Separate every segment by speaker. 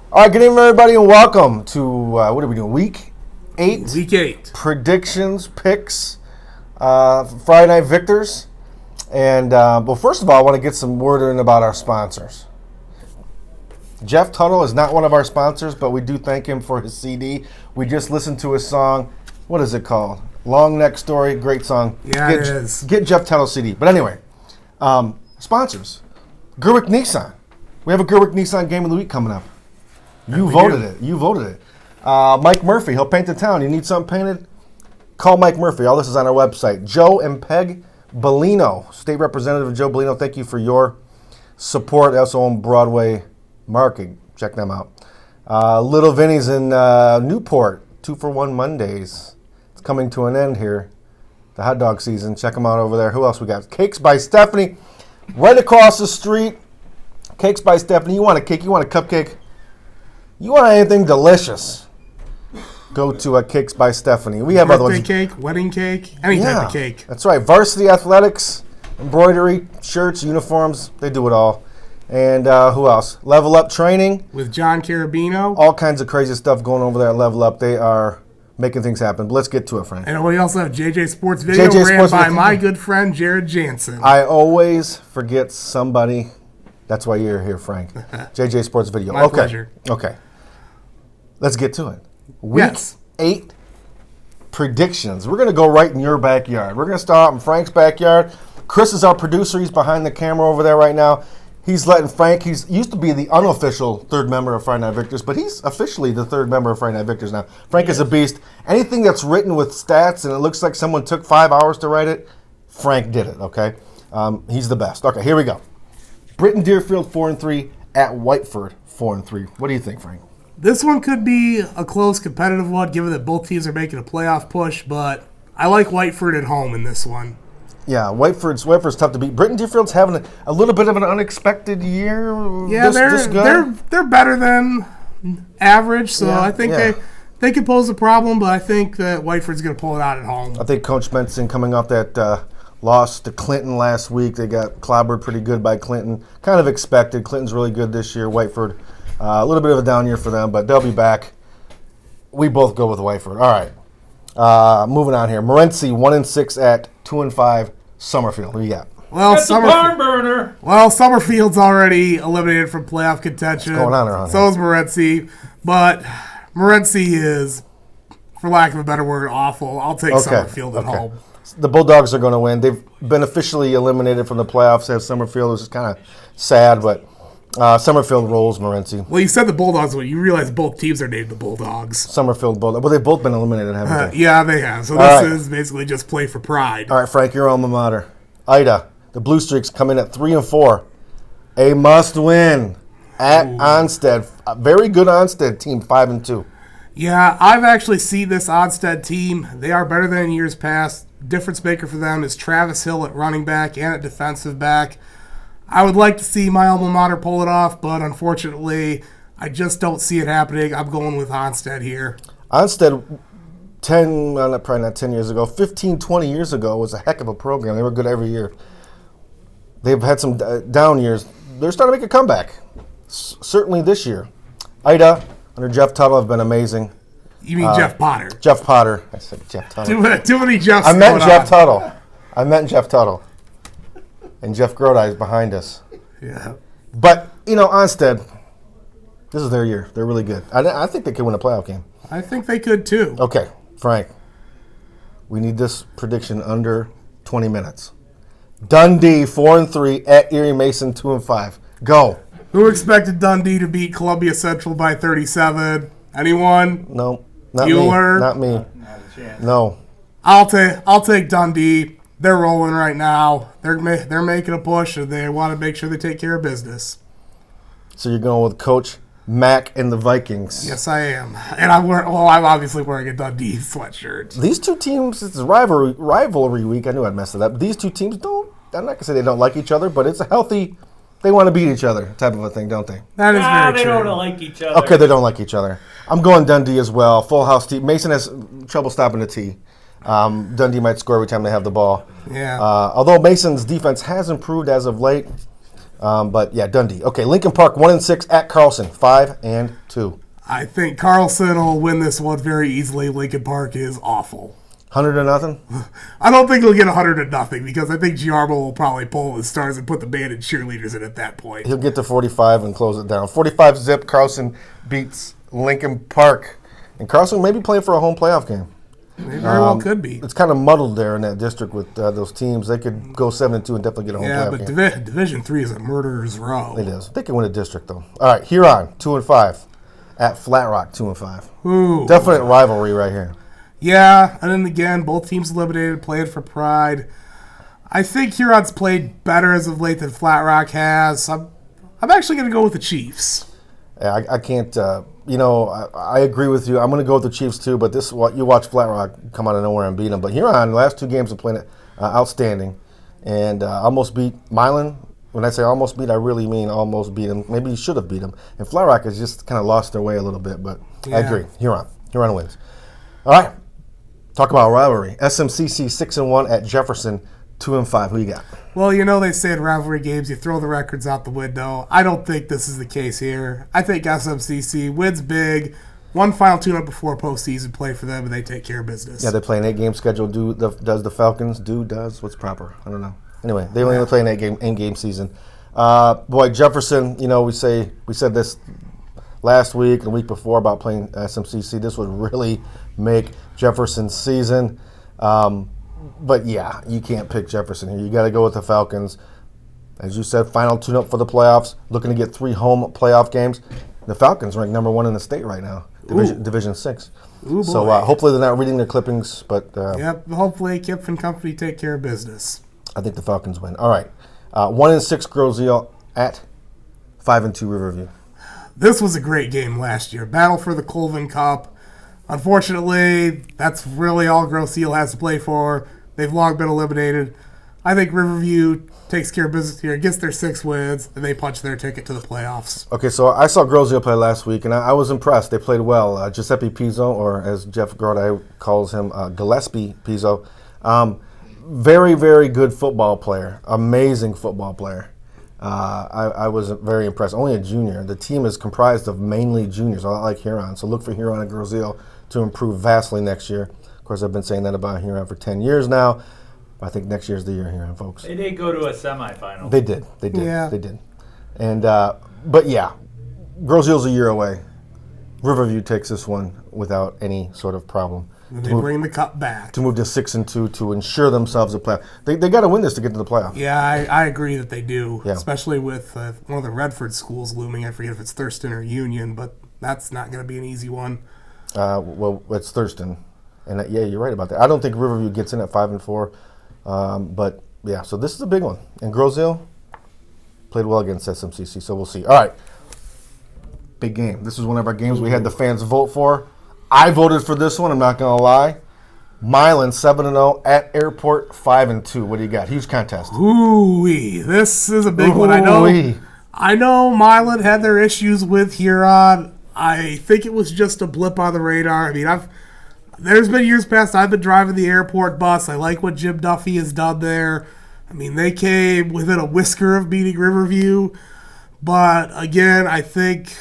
Speaker 1: All right, good evening, everybody, and welcome to, what are we doing, Week 8?
Speaker 2: Week 8.
Speaker 1: Predictions, picks, Friday Night Victors. And, well, first of all, I want to get some word in about our sponsors. Jeff Tuttle is not one of our sponsors, but we do thank him for his CD. We just listened to his song. What is it called? Long Neck Story. Great song.
Speaker 2: Yeah, it is.
Speaker 1: Get Jeff Tuttle CD. But anyway, sponsors. Gerwick Nissan. We have a Gerwick Nissan Game of the Week coming up. You voted it. Mike Murphy, he'll paint the town. You need something painted? Call Mike Murphy. All this is on our website. Joe and Peg Bellino, State Representative Joe Bellino, thank you for your support. They also own Broadway Market. Check them out. Little Vinny's in Newport, 2-for-1 Mondays. It's coming to an end here. The hot dog season. Check them out over there. Who else we got? Cakes by Stephanie, right across the street. Cakes by Stephanie. You want a cake? You want a cupcake? You want anything delicious? Go to Cakes by Stephanie. We have other ones.
Speaker 2: Birthday cake, wedding cake, any type of cake.
Speaker 1: That's right. Varsity Athletics, embroidery, shirts, uniforms. They do it all. And who else? Level Up Training.
Speaker 2: With John Carabino.
Speaker 1: All kinds of crazy stuff going over there at Level Up. They are making things happen. But let's get to it, Frank.
Speaker 2: And we also have JJ Sports Video ran by my good friend Jared Jansen.
Speaker 1: I always forget somebody. That's why you're here, Frank. JJ Sports Video.
Speaker 2: My pleasure.
Speaker 1: Okay. Let's get to it. Week 8 predictions. We're going to go right in your backyard. We're going to start in Frank's backyard. Chris is our producer. He's behind the camera over there right now. He's letting Frank, he's used to be the unofficial third member of Friday Night Victors, but he's officially the third member of Friday Night Victors now. Frank is a beast. Anything that's written with stats and it looks like someone took 5 hours to write it, Frank did it, okay? He's the best. Okay, here we go. Britton Deerfield 4-3 at Whiteford 4-3. What do you think, Frank?
Speaker 2: This one could be a close competitive one, given that both teams are making a playoff push, but I like Whiteford at home in this one.
Speaker 1: Yeah, Whiteford's tough to beat. Britton Deerfield's having a little bit of an unexpected year.
Speaker 2: Yeah, they're better than average, so I think they could pose a problem, but I think that Whiteford's going to pull it out at home.
Speaker 1: I think Coach Benson coming off that loss to Clinton last week, they got clobbered pretty good by Clinton. Kind of expected. Clinton's really good this year. Whiteford, a little bit of a down year for them, but they'll be back. We both go with Whiteford. All right. Moving on here. Morenci 1-6 at 2-5. Summerfield. Who you got?
Speaker 2: Well, Summerfield's already eliminated from playoff contention.
Speaker 1: What's going on around
Speaker 2: So is Morenci. But Morenci is, for lack of a better word, awful. I'll take Summerfield at home.
Speaker 1: The Bulldogs are going to win. They've been officially eliminated from the playoffs. They have Summerfield, which is kind of sad, but Summerfield rolls Morenci.
Speaker 2: Well, you said the Bulldogs, but you realize both teams are named the Bulldogs.
Speaker 1: Summerfield Bulldogs. Well, they've both been eliminated, haven't they?
Speaker 2: Yeah, they have. So this is basically just play for pride.
Speaker 1: All right, Frank, your alma mater. Ida, the Blue Streaks come in at 3-4. A must-win at Onsted. A very good Onsted team, 5-2.
Speaker 2: Yeah, I've actually seen this Onsted team. They are better than in years past. Difference maker for them is Travis Hill at running back and at defensive back. I would like to see my alma mater pull it off, but unfortunately, I just don't see it happening. I'm going with Onsted here.
Speaker 1: Onsted, probably not 10 years ago, 15, 20 years ago was a heck of a program. They were good every year. They've had some down years. They're starting to make a comeback, certainly this year. Ida, under Jeff Tuttle, have been amazing.
Speaker 2: You mean Jeff Potter?
Speaker 1: Jeff Potter. I said Jeff Tuttle.
Speaker 2: Too many Jeffs.
Speaker 1: I meant Jeff Tuttle. And Jeff Grodi is behind us.
Speaker 2: Yeah.
Speaker 1: But, Onsted, this is their year. They're really good. I think they could win a playoff game.
Speaker 2: I think they could, too.
Speaker 1: Okay, Frank. We need this prediction under 20 minutes. Dundee 4-3 at Erie Mason 2-5. Go.
Speaker 2: Who expected Dundee to beat Columbia Central by 37? Anyone?
Speaker 1: No. Not
Speaker 2: Bueller?
Speaker 1: Me. Not me.
Speaker 3: Not a chance.
Speaker 1: No.
Speaker 2: I'll take Dundee. They're rolling right now. They're making a push, and they want to make sure they take care of business.
Speaker 1: So you're going with Coach Mack and the Vikings.
Speaker 2: Yes, I am. And I'm obviously wearing a Dundee sweatshirt.
Speaker 1: These two teams, it's rivalry week. I knew I'd mess it up. These two teams I'm not going to say they don't like each other, but it's a healthy, they want to beat each other type of a thing, don't they?
Speaker 2: That is very true.
Speaker 3: They don't like each other.
Speaker 1: Okay, they don't like each other. I'm going Dundee as well. Full house team. Mason has trouble stopping the tee. Dundee might score every time they have the ball.
Speaker 2: Yeah.
Speaker 1: Although Mason's defense has improved as of late, But yeah, Dundee. Okay, Lincoln Park 1-6 at Carlson 5-2.
Speaker 2: I think Carlson will win this one very easily. Lincoln Park is awful.
Speaker 1: 100-0.
Speaker 2: I don't think he'll get 100-0 because I think Giarmo will probably pull his stars and put the band and cheerleaders in at that point.
Speaker 1: He'll get to 45 and close it down. 45 zip. Carlson beats Lincoln Park, and Carlson may be playing for a home playoff game.
Speaker 2: They very well could be.
Speaker 1: It's kind of muddled there in that district with those teams. They could go 7-2 and definitely get a home playoff game.
Speaker 2: Yeah, but Division III is a murderer's row.
Speaker 1: It is. They can win a district though. All right, Huron 2-5 at Flat Rock 2-5.
Speaker 2: Ooh.
Speaker 1: Definite rivalry right here.
Speaker 2: Yeah, and then again, both teams eliminated, playing for pride. I think Huron's played better as of late than Flat Rock has. I'm actually going to go with the Chiefs.
Speaker 1: Yeah, I can't. I agree with you. I'm going to go with the Chiefs too. But you watch Flat Rock come out of nowhere and beat them. But Huron, the last 2 games have played outstanding, and almost beat Milan. When I say almost beat, I really mean almost beat them. Maybe you should have beat them. And Flat Rock has just kind of lost their way a little bit. But yeah. I agree. Huron wins. All right. Talk about rivalry. SMCC 6-1 at Jefferson 2-5. Who you got?
Speaker 2: Well, they say in rivalry games you throw the records out the window. I don't think this is the case here. I think SMCC wins big. One final tune-up before postseason play for them, and they take care of business.
Speaker 1: Yeah, they play an 8-game schedule. Does the Falcons what's proper? I don't know. Anyway, they only play an 8-game season. Jefferson. We said this last week and the week before about playing SMCC. This would really make Jefferson's season. But yeah, you can't pick Jefferson here. You got to go with the Falcons. As you said, final tune-up for the playoffs. Looking to get 3 home playoff games. The Falcons rank number 1 in the state right now, Division 6.
Speaker 2: Ooh,
Speaker 1: so hopefully they're not reading their clippings. But
Speaker 2: yep, hopefully Kip and company take care of business.
Speaker 1: I think the Falcons win. All right, 1-6 Groseal at 5-2 Riverview.
Speaker 2: This was a great game last year. Battle for the Colvin Cup. Unfortunately, that's really all Groseal has to play for. They've long been eliminated. I think Riverview takes care of business here, gets their 6 wins, and they punch their ticket to the playoffs.
Speaker 1: Okay, so I saw Groseal play last week, and I was impressed. They played well. Giuseppe Pizzo, or as Jeff Grodai calls him, Gillespie Pizzo. Very, very good football player. Amazing football player. I was very impressed. Only a junior. The team is comprised of mainly juniors, a lot like Huron. So look for Huron and Groseal to improve vastly next year. Of course, I've been saying that about Huron for 10 years now. I think next year's the year, Huron, folks.
Speaker 3: They did go to a semifinal.
Speaker 1: They did.
Speaker 2: Yeah.
Speaker 1: They did. And but yeah, Groseal's a year away. Riverview takes this one without any sort of problem.
Speaker 2: And they bring the cup back.
Speaker 1: To move to 6-2 to ensure themselves a playoff. They got to win this to get to the playoff.
Speaker 2: Yeah, I agree that they do,
Speaker 1: yeah.
Speaker 2: Especially with one of the Redford schools looming. I forget if it's Thurston or Union, but that's not going to be an easy one.
Speaker 1: Well, it's Thurston. And yeah, you're right about that. I don't think Riverview gets in at 5-4. But yeah, so this is a big one. And Groseal played well against SMCC, so we'll see. All right. Big game. This is one of our games we had the fans vote for. I voted for this one, I'm not going to lie. Milan 7-0 at Airport 5-2. What do you got? Huge contest.
Speaker 2: Ooh-wee. This is a big one. I know Milan had their issues with Huron. I think it was just a blip on the radar. I mean, there's been years past I've been driving the airport bus. I like what Jim Duffy has done there. I mean, they came within a whisker of beating Riverview. But again, I think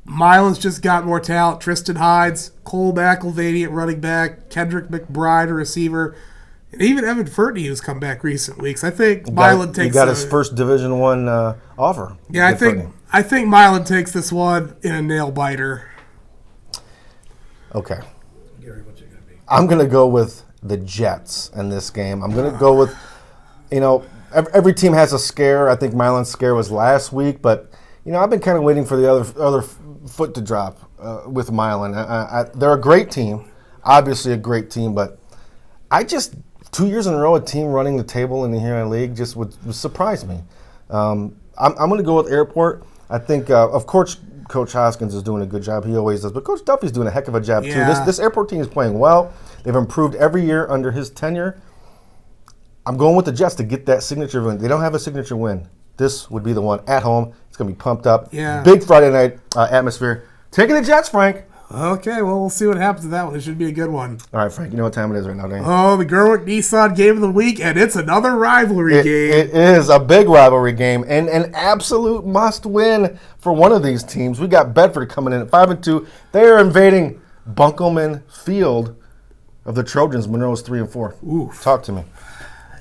Speaker 2: Milan's just got more talent. Tristan Hines, Cole McElvaney at running back, Kendrick McBride a receiver, and even Evan Fertney, who's come back recent weeks. I think Milan takes.
Speaker 1: He got his first Division I offer.
Speaker 2: Yeah, I think Milan takes this one in a nail biter.
Speaker 1: Okay. Gary, what's it gonna be? I'm gonna go with the Jets in this game. I'm gonna go with, every team has a scare. I think Milan's scare was last week, but I've been kind of waiting for the other foot to drop with Milan. They're a great team, obviously a great team, but 2 years in a row a team running the table in the Huron League just would surprise me. I'm going to go with Airport. I think, of course, Coach Hoskins is doing a good job. He always does, but Coach Duffy's doing a heck of a job too. This Airport team is playing well. They've improved every year under his tenure. I'm going with the Jets to get that signature win. They don't have a signature win. This would be the one at home. It's going to be pumped up.
Speaker 2: Yeah.
Speaker 1: Big Friday night atmosphere. Taking the Jets, Frank.
Speaker 2: Okay, well, we'll see what happens to that one. It should be a good one.
Speaker 1: All right, Frank, you know what time it is right now, don't you?
Speaker 2: Oh, the Gerwick-Nissan game of the week, and it's another rivalry game.
Speaker 1: It is a big rivalry game and an absolute must-win for one of these teams. We got Bedford coming in at 5-2. They are invading Bunkelman Field of the Trojans. Monroe's 3-4.
Speaker 2: Oof.
Speaker 1: Talk to me.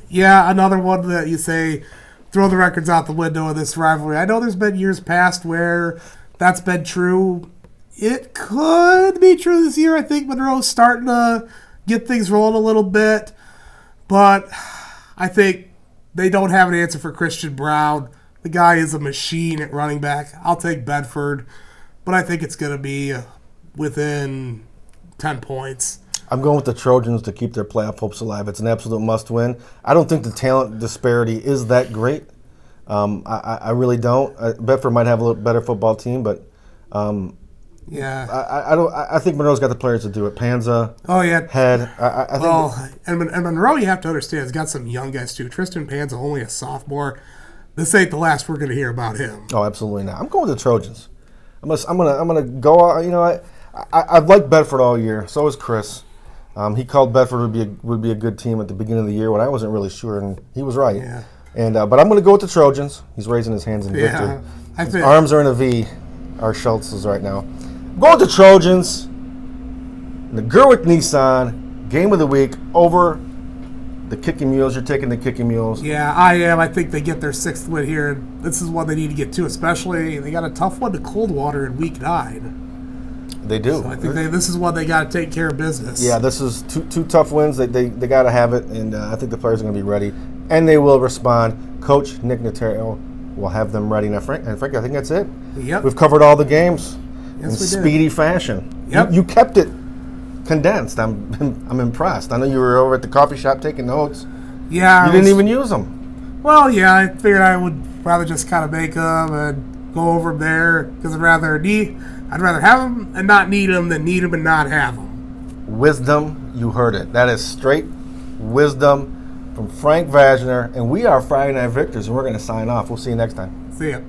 Speaker 2: Yeah, another one that you say, throw the records out the window of this rivalry. I know there's been years past where that's been true. It could be true this year. I think Monroe's starting to get things rolling a little bit. But I think they don't have an answer for Christian Brown. The guy is a machine at running back. I'll take Bedford. But I think it's going to be within 10 points.
Speaker 1: I'm going with the Trojans to keep their playoff hopes alive. It's an absolute must-win. I don't think the talent disparity is that great. I really don't. Bedford might have a little better football team, but
Speaker 2: yeah,
Speaker 1: I think Monroe's got the players to do it. Panza,
Speaker 2: oh yeah,
Speaker 1: Head. I think.
Speaker 2: And Monroe, you have to understand, has got some young guys too. Tristan Panza, only a sophomore. This ain't the last we're going to hear about him.
Speaker 1: Oh, absolutely not. I'm going with the Trojans. I'm gonna go. You know, I've liked Bedford all year. So is Chris. He called Bedford would be a good team at the beginning of the year when I wasn't really sure, and he was right.
Speaker 2: Yeah.
Speaker 1: And but I'm going to go with the Trojans. He's raising his hands in victory. His arms are in a V. Our Schultz is right now. Go with the Trojans. The Gerwick-Nissan game of the week over the Kicking Mules. You're taking the Kicking Mules.
Speaker 2: Yeah, I am. I think they get their 6th win here. This is one they need to get to, especially they got a tough one to Coldwater in week 9.
Speaker 1: They do.
Speaker 2: So I think this is one they got to take care of business.
Speaker 1: Yeah, this is two tough wins. They got to have it, and I think the players are going to be ready, and they will respond. Coach Nick Notaro will have them ready. Now, Frank, I think that's it.
Speaker 2: Yep.
Speaker 1: We've covered all the games in
Speaker 2: we did.
Speaker 1: speedy fashion.
Speaker 2: Yep.
Speaker 1: You kept it condensed. I'm impressed. I know you were over at the coffee shop taking notes.
Speaker 2: Yeah.
Speaker 1: You didn't even use them.
Speaker 2: Well, yeah, I figured I would rather just kind of make them and go over them there because I'd rather have them and not need them than need them and not have them.
Speaker 1: Wisdom, you heard it. That is straight wisdom from Frank Vajcner, and we are Friday Night Victors, and we're going to sign off. We'll see you next time.
Speaker 2: See ya.